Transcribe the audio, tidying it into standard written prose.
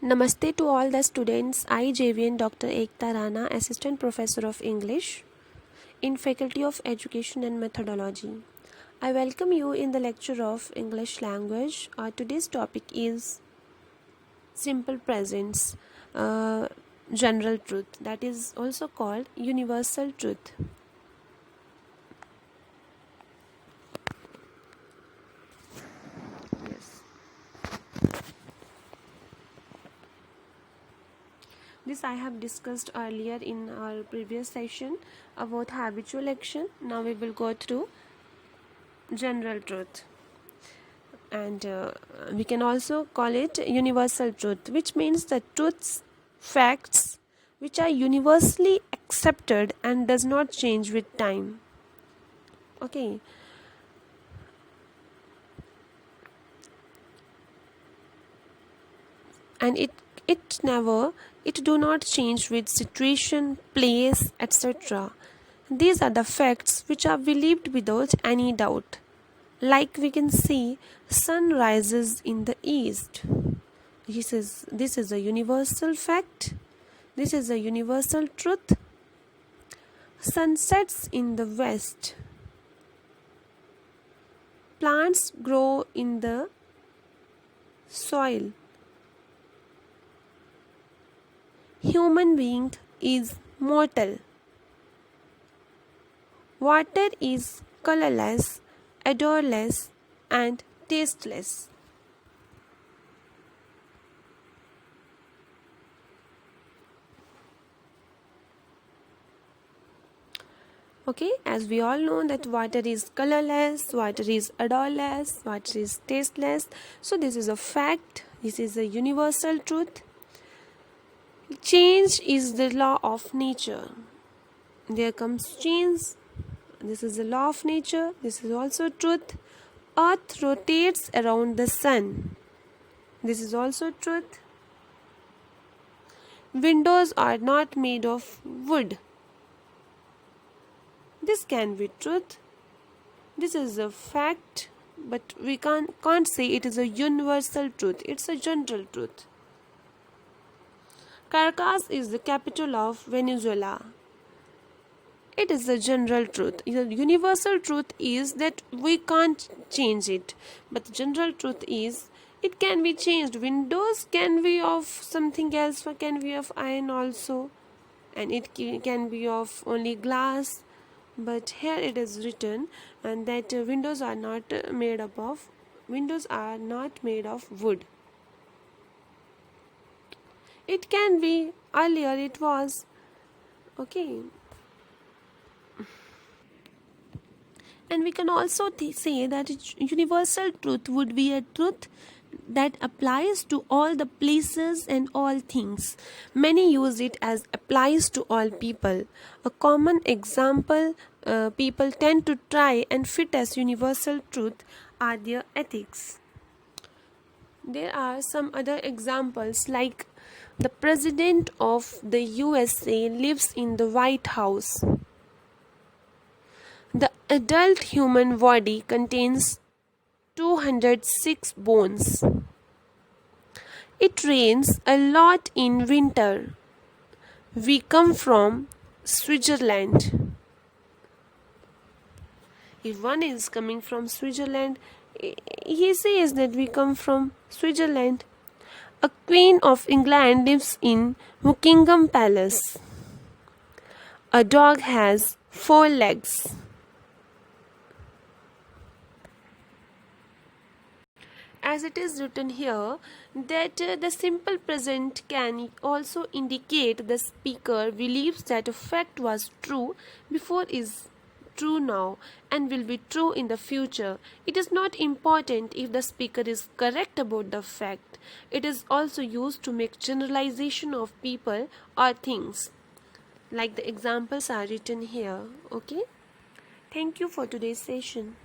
Namaste to all the students. I, JVN Dr. Ekta Rana, Assistant Professor of English in Faculty of Education and Methodology. I welcome you in the lecture of English language. Today's topic is simple presence, general truth, that is also called universal truth. Yes. This I have discussed earlier in our previous session about habitual action. Now we will go through general truth, and we can also call it universal truth, which means the truths, facts which are universally accepted and does not change with time. Okay, and it do not change with situation, place, etc. These are the facts which are believed without any doubt. Like we can see, sun rises in the east. This is a universal fact. This is a universal truth. Sun sets in the west. Plants grow in the soil. Human being is mortal. Water is colorless, odorless, and tasteless. Okay, as we all know that water is colorless, water is odorless, water is tasteless. So this is a fact. This is a universal truth. Change is the law of nature. There comes change. This is the law of nature. This is also truth. Earth rotates around the sun. This is also truth. Windows are not made of wood. This can be truth. This is a fact, but we can't say it is a universal truth. It's a general truth. Caracas is the capital of Venezuela. It is a general truth. The universal truth is that we can't change it, but the general truth is it can be changed. Windows can be of something else, can be of iron also, and it can be of only glass. But here it is written and that windows are not made of wood. It can be, earlier it was. Okay, and we can also say that universal truth would be a truth that applies to all the places and all things. Many use it as applies to all people. A common example people tend to try and fit as universal truth are their ethics. There are some other examples like the President of the USA lives in the White House. The adult human body contains 206 bones. It rains a lot in winter. We come from Switzerland. If one is coming from Switzerland, he says that we come from Switzerland. A Queen of England lives in Buckingham Palace. A dog has 4 legs. As it is written here, that the simple present can also indicate the speaker believes that a fact was true before is true now and will be true in the future. It is not important if the speaker is correct about the fact. It is also used to make generalization of people or things. Like the examples are written here. Okay. Thank you for today's session.